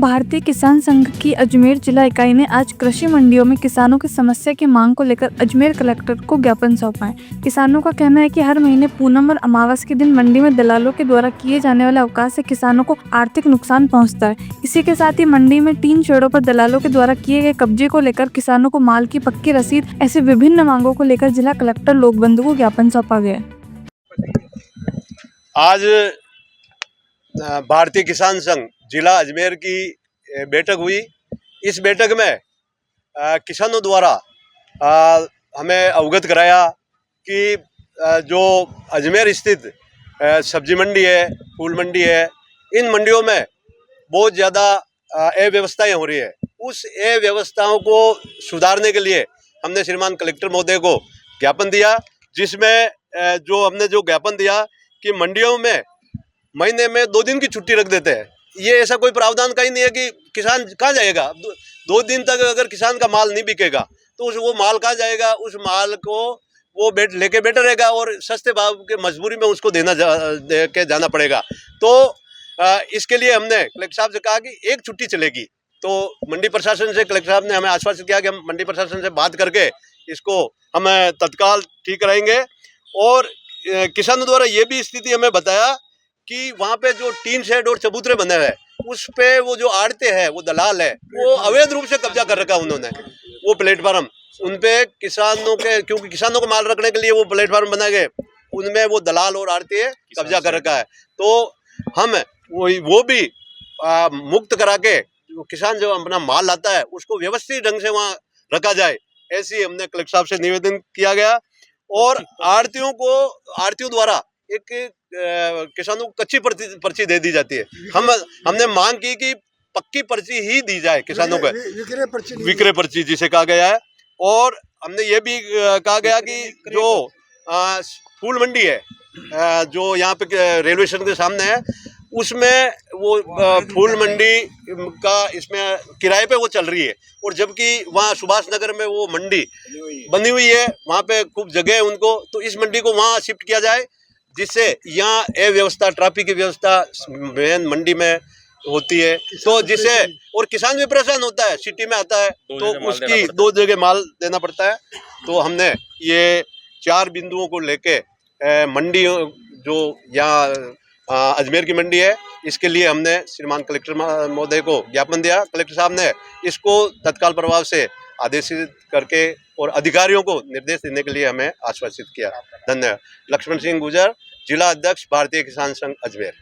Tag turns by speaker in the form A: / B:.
A: भारतीय किसान संघ की अजमेर जिला इकाई ने आज कृषि मंडियों में किसानों की समस्या की मांग को लेकर अजमेर कलेक्टर को ज्ञापन सौंपा है। किसानों का कहना है कि हर महीने पूनम और अमावस के दिन मंडी में दलालों के द्वारा किए जाने वाले अवकाश से किसानों को आर्थिक नुकसान पहुंचता है। इसी के साथ ही मंडी में 3 शेडों पर दलालों के द्वारा किए गए कब्जे को लेकर किसानों को माल की पक्की रसीद ऐसे विभिन्न मांगों को लेकर जिला कलेक्टर लोकबंधु को ज्ञापन सौंपा गया।
B: आज भारतीय किसान संघ जिला अजमेर की बैठक हुई। इस बैठक में किसानों द्वारा हमें अवगत कराया कि जो अजमेर स्थित सब्जी मंडी है, फूल मंडी है, इन मंडियों में बहुत ज़्यादा अव्यवस्थाएं हो रही है। उस अव्यवस्थाओं को सुधारने के लिए हमने श्रीमान कलेक्टर महोदय को ज्ञापन दिया, जिसमें हमने ज्ञापन दिया कि मंडियों में महीने में 2 दिन की छुट्टी रख देते हैं। ये ऐसा कोई प्रावधान का ही नहीं है कि किसान कहाँ जाएगा। 2 दिन तक अगर किसान का माल नहीं बिकेगा तो वो माल कहाँ जाएगा। उस माल को वो लेके बैठा रहेगा और सस्ते भाव के मजबूरी में उसको दे के जाना पड़ेगा। तो इसके लिए हमने कलेक्टर साहब से कहा कि एक छुट्टी चलेगी। तो मंडी प्रशासन से कलेक्टर साहब ने हमें आश्वासित किया कि हम मंडी प्रशासन से बात करके इसको हम तत्काल ठीक कराएंगे। और किसानों द्वारा ये भी स्थिति हमें बताया कि वहाँ पे जो टीन शेड और चबूतरे बने हुए हैं उस पे वो जो आड़ते हैं, वो दलाल है, वो अवैध रूप से कब्जा कर रखा उन्होंने। वो प्लेटफार्म उन पे किसानों के, क्योंकि किसानों को माल रखने के लिए वो प्लेटफार्म बनाए गए, उनमें वो दलाल और आड़ती कब्जा कर रखा है। तो हम वो भी मुक्त करा के किसान जो अपना माल लाता है उसको व्यवस्थित ढंग से वहाँ रखा जाए, ऐसी हमने कलेक्टर साहब से निवेदन किया गया। और आड़तियों द्वारा एक किसानों को कच्ची पर्ची दे दी जाती है। हमने मांग की कि पक्की पर्ची ही दी जाए किसानों को, विक्रय पर्ची जिसे कहा गया है। और हमने ये भी कहा गया कि जो फूल मंडी है, जो यहाँ पे रेलवे स्टेशन के सामने है, उसमें वो फूल मंडी का इसमें किराए पे वो चल रही है। और जबकि वहाँ सुभाष नगर में वो मंडी बनी हुई है, वहाँ पे खूब जगह है उनको, तो इस मंडी को वहाँ शिफ्ट किया जाए, जिससे यहाँ अव्यवस्था, ट्रैफिक की व्यवस्था मेन मंडी में होती है। तो जिससे और किसान भी परेशान होता है, सिटी में आता है तो उसकी 2 जगह माल देना पड़ता है। तो हमने ये 4 बिंदुओं को लेके मंडी जो यहाँ अजमेर की मंडी है, इसके लिए हमने श्रीमान कलेक्टर महोदय को ज्ञापन दिया। कलेक्टर साहब ने इसको तत्काल प्रभाव से आदेशित करके और अधिकारियों को निर्देश देने के लिए हमें आश्वासित किया। धन्यवाद। लक्ष्मण सिंह गुजर, जिला अध्यक्ष भारतीय किसान संघ अजमेर।